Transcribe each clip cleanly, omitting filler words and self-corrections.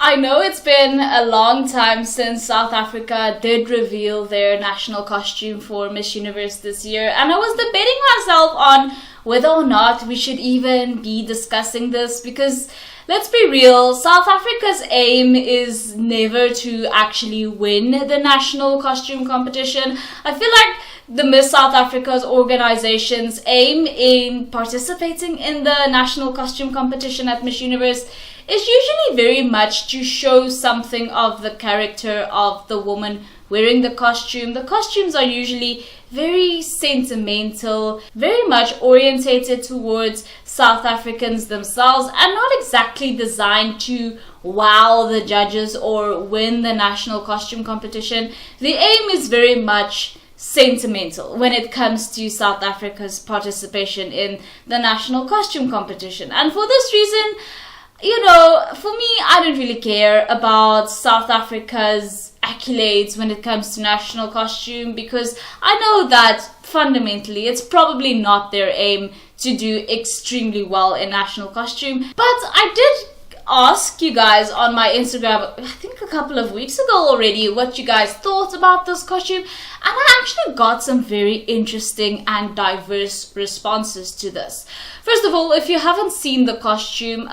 I know it's been a long time since South Africa did reveal their national costume for Miss Universe this year, and I was debating myself on whether or not we should even be discussing this, because let's be real, South Africa's aim is never to actually win the national costume competition. I feel like the Miss South Africa's organization's aim in participating in the national costume competition at Miss Universe is usually very much to show something of the character of the woman wearing the costume. The costumes are usually very sentimental, very much orientated towards South Africans themselves, and not exactly designed to wow the judges or win the national costume competition. The aim is very much sentimental when it comes to South Africa's participation in the national costume competition. And for this reason, for me, I don't really care about South Africa's accolades when it comes to national costume, because I know that fundamentally it's probably not their aim to do extremely well in national costume. But I did ask you guys on my Instagram, I think a couple of weeks ago already, what you guys thought about this costume, and I actually got some very interesting and diverse responses to this. First of all, if you haven't seen the costume,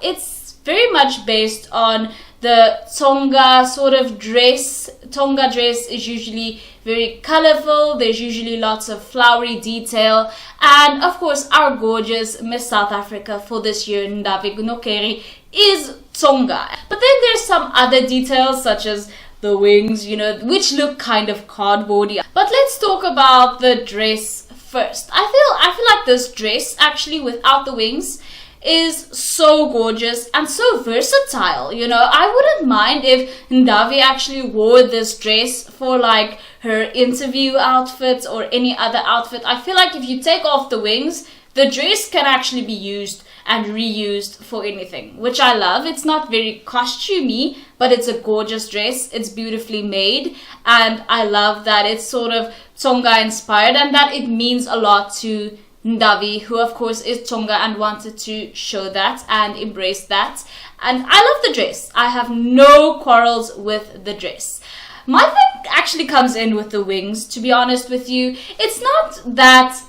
it's very much based on the Tsonga sort of dress. Tsonga dress is usually very colorful, there's usually lots of flowery detail, and of course our gorgeous Miss South Africa for this year, Ndavi Nokeri, is Tsonga. But then there's some other details such as the wings, which look kind of cardboardy. But let's talk about the dress first. I feel like this dress, actually without the wings, is so gorgeous and so versatile. I wouldn't mind if Ndavi actually wore this dress for like her interview outfit or any other outfit. I feel like if you take off the wings, the dress can actually be used and reused for anything, which I love. It's not very costumey, but it's a gorgeous dress. It's beautifully made, and I love that it's sort of Tsonga inspired and that it means a lot to Ndavi, who of course is Tsonga and wanted to show that and embrace that. And I love the dress. I have no quarrels with the dress. My thing actually comes in with the wings, to be honest with you. It's not that...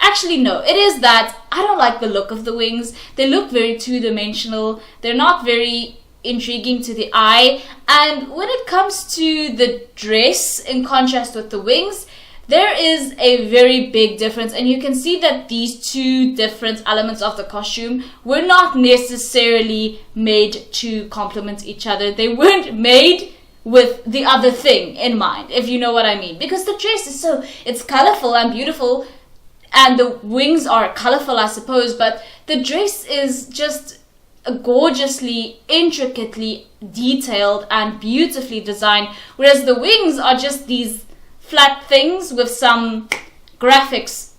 Actually, no, it is that I don't like the look of the wings. They look very two-dimensional. They're not very intriguing to the eye. And when it comes to the dress, in contrast with the wings, there is a very big difference. And you can see that these two different elements of the costume were not necessarily made to complement each other. They weren't made with the other thing in mind, if you know what I mean. Because the dress is it's colorful and beautiful, and the wings are colorful, I suppose, but the dress is just gorgeously, intricately detailed and beautifully designed, whereas the wings are just these flat things with some graphics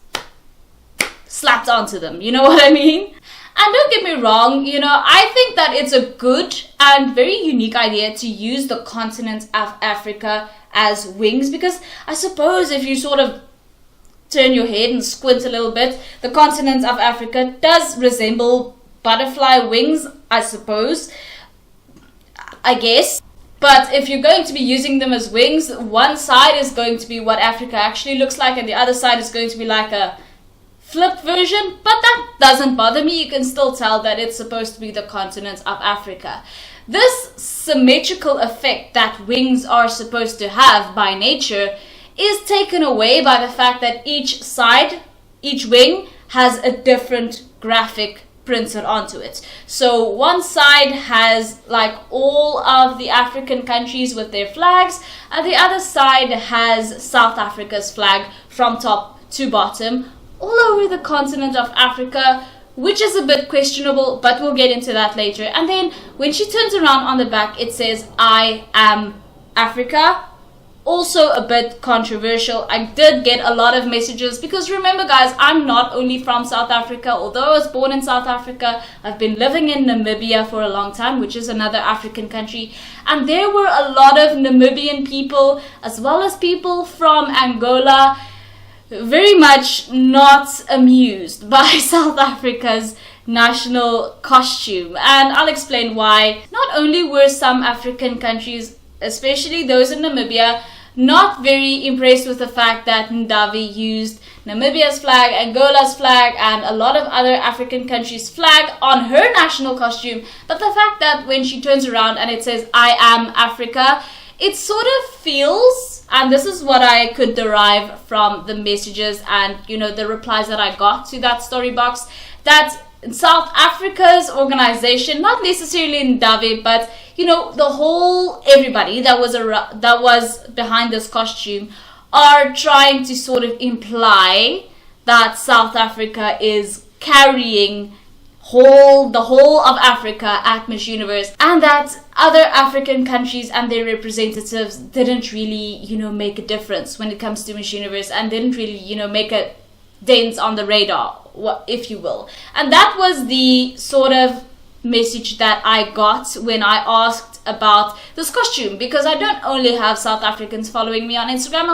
slapped onto them. You know what I mean? And don't get me wrong, I think that it's a good and very unique idea to use the continent of Africa as wings, because I suppose if you sort of turn your head and squint a little bit, the continent of Africa does resemble butterfly wings, I suppose, I guess. But if you're going to be using them as wings, one side is going to be what Africa actually looks like, and the other side is going to be like a flipped version. But that doesn't bother me. You can still tell that it's supposed to be the continent of Africa. This symmetrical effect that wings are supposed to have by nature is taken away by the fact that each wing has a different graphic printed onto it. So one side has like all of the African countries with their flags, and the other side has South Africa's flag from top to bottom all over the continent of Africa, which is a bit questionable, but we'll get into that later. And then when she turns around on the back, it says, "I am Africa." Also a bit controversial. I did get a lot of messages, because remember guys, I'm not only from South Africa. Although I was born in South Africa, I've been living in Namibia for a long time, which is another African country, and there were a lot of Namibian people as well as people from Angola very much not amused by South Africa's national costume. And I'll explain why. Not only were some African countries, especially those in Namibia, not very impressed with the fact that Ndavi used Namibia's flag, Angola's flag, and a lot of other African countries' flag on her national costume, but the fact that when she turns around and it says, "I am Africa," it sort of feels, and this is what I could derive from the messages and, the replies that I got to that story box, that South Africa's organization, not necessarily Ndavi, but the whole everybody that was behind this costume, are trying to sort of imply that South Africa is carrying the whole of Africa at Miss Universe, and that other African countries and their representatives didn't really, make a difference when it comes to Miss Universe, and didn't really, make a dent on the radar, if you will. And that was the sort of message that I got when I asked about this costume, because I don't only have South Africans following me on Instagram,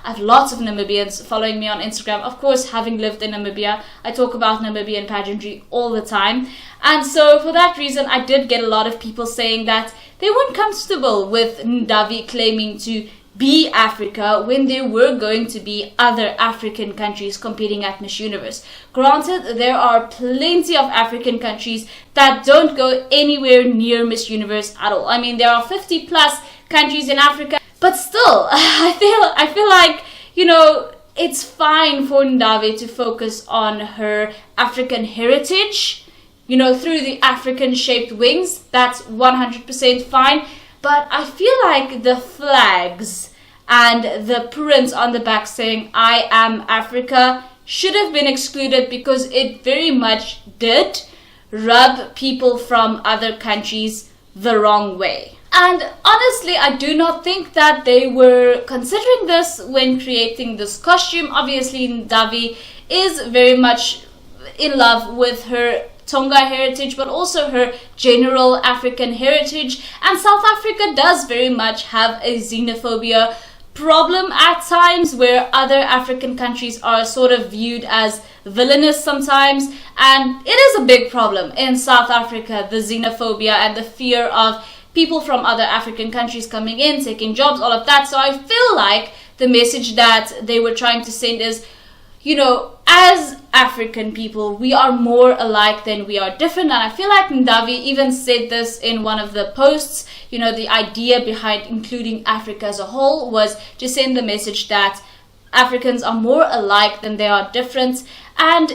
I have lots of Namibians following me on Instagram. Of course, having lived in Namibia, I talk about Namibian pageantry all the time, and so for that reason I did get a lot of people saying that they weren't comfortable with Ndavi claiming to be Africa when there were going to be other African countries competing at Miss Universe. Granted, there are plenty of African countries that don't go anywhere near Miss Universe at all. I mean, there are 50 plus countries in Africa, but still, I feel like, it's fine for Ndavi to focus on her African heritage, through the African shaped wings. That's 100% fine. But I feel like the flags and the print on the back saying "I am Africa" should have been excluded, because it very much did rub people from other countries the wrong way. And honestly, I do not think that they were considering this when creating this costume. Obviously, Ndavi is very much in love with her Tsonga heritage, but also her general African heritage. And South Africa does very much have a xenophobia problem at times, where other African countries are sort of viewed as villainous sometimes. And it is a big problem in South Africa, the xenophobia and the fear of people from other African countries coming in, taking jobs, all of that. So I feel like the message that they were trying to send is, as African people, we are more alike than we are different. And I feel like Ndavi even said this in one of the posts. The idea behind including Africa as a whole was to send the message that Africans are more alike than they are different. And,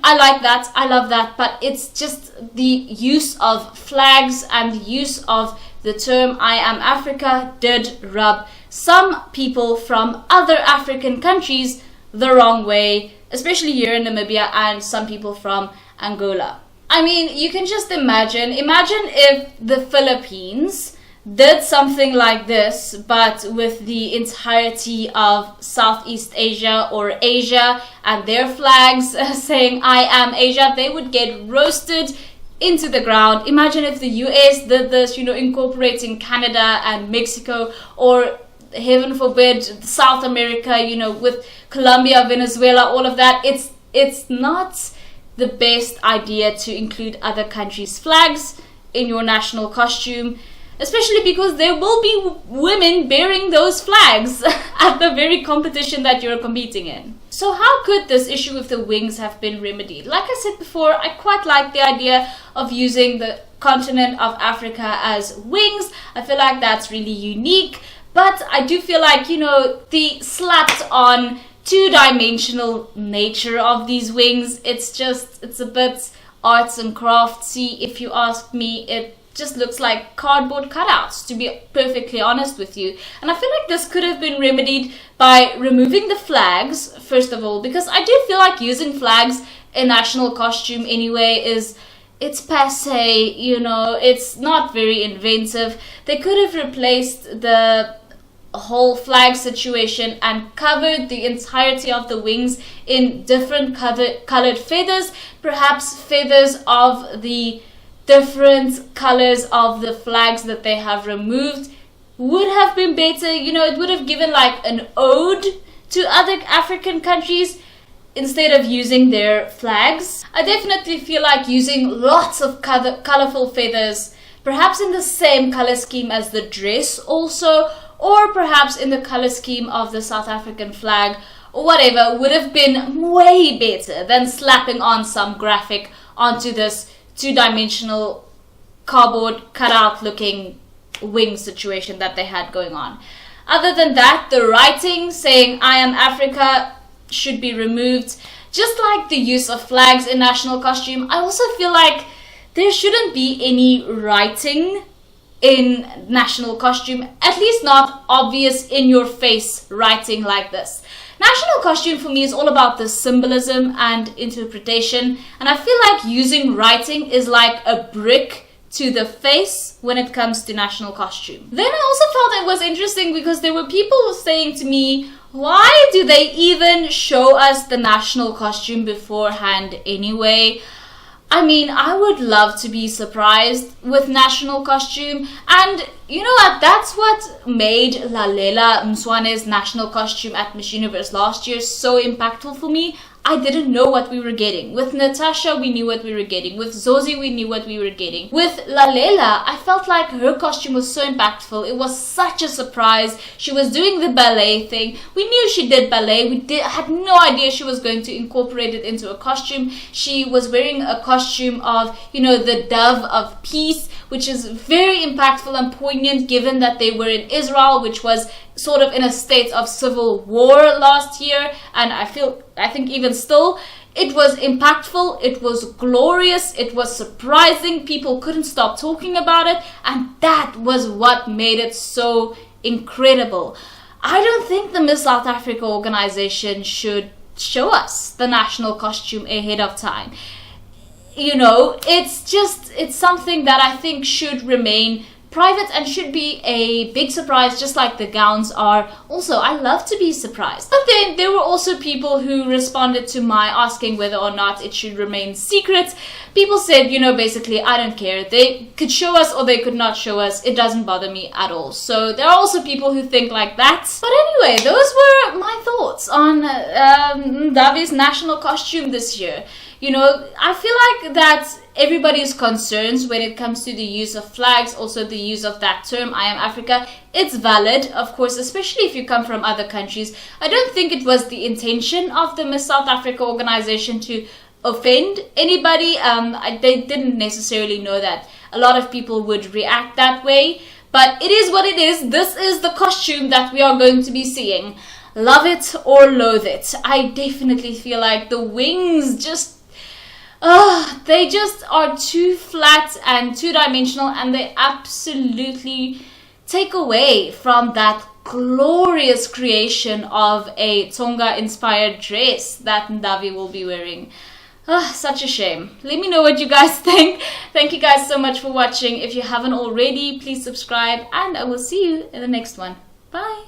I like that. I love that. But it's just the use of flags and the use of the term "I am Africa" did rub some people from other African countries the wrong way, especially here in Namibia, and some people from Angola. I mean, you can just imagine if the Philippines did something like this, but with the entirety of Southeast Asia or Asia and their flags saying "I am Asia," they would get roasted into the ground. Imagine if the US did this, incorporating Canada and Mexico, or heaven forbid South America, with Colombia, Venezuela, all of that. It's not the best idea to include other countries' flags in your national costume, especially because there will be women bearing those flags at the very competition that you're competing in. So how could this issue with the wings have been remedied? Like I said before, I quite like the idea of using the continent of Africa as wings. I feel like that's really unique. But I do feel like, the slapped on two-dimensional nature of these wings, it's a bit arts and craftsy, if you ask me. It just looks like cardboard cutouts, to be perfectly honest with you. And I feel like this could have been remedied by removing the flags, first of all, because I do feel like using flags in national costume anyway it's passe, it's not very inventive. They could have replaced the whole flag situation and covered the entirety of the wings in different colored feathers, perhaps feathers of the different colors of the flags that they have removed would have been better. It would have given like an ode to other African countries. instead of using their flags. I definitely feel like using lots of colorful feathers, perhaps in the same color scheme as the dress also, or perhaps in the color scheme of the South African flag, or whatever, would have been way better than slapping on some graphic onto this two-dimensional cardboard cutout looking wing situation that they had going on. Other than that, the writing saying "I am Africa" should be removed, just like the use of flags in national costume. I also feel like there shouldn't be any writing in national costume, at least not obvious in your face writing like this. National costume for me is all about the symbolism and interpretation, and I feel like using writing is like a brick to the face when it comes to national costume. Then I also felt it was interesting because there were people saying to me, why do they even show us the national costume beforehand anyway? I mean, I would love to be surprised with national costume, and you know what, that's what made Lalela Mswane's national costume at Miss Universe last year so impactful for me. I didn't know what we were getting. With Natasha, we knew what we were getting. With Zosie, we knew what we were getting. With Lalela, I felt like her costume was so impactful. It was such a surprise. She was doing the ballet thing. We knew she did ballet. Had no idea she was going to incorporate it into a costume. She was wearing a costume of, you know, the dove of peace, which is very impactful and poignant given that they were in Israel, which was sort of in a state of civil war last year, and I think even still, it was impactful, it was glorious, it was surprising, people couldn't stop talking about it, and that was what made it so incredible. I don't think the Miss South Africa organization should show us the national costume ahead of time. You know, it's something that I think should remain private and should be a big surprise, just like the gowns are. Also, I love to be surprised. But then there were also people who responded to my asking whether or not it should remain secret. People said, you know, basically, I don't care. They could show us or they could not show us. It doesn't bother me at all. So there are also people who think like that. But anyway, those were my thoughts on Ndavi's national costume this year. You know, I feel like that everybody's concerns when it comes to the use of flags, also the use of that term, I am Africa, it's valid, of course, especially if you come from other countries. I don't think it was the intention of the Miss South Africa organization to offend anybody. They didn't necessarily know that a lot of people would react that way, but it is what it is. This is the costume that we are going to be seeing. Love it or loathe it. I definitely feel like the wings they just are too flat and two-dimensional, and they absolutely take away from that glorious creation of a Tsonga-inspired dress that Ndavi will be wearing. Such a shame. Let me know what you guys think. Thank you guys so much for watching. If you haven't already, please subscribe, and I will see you in the next one. Bye!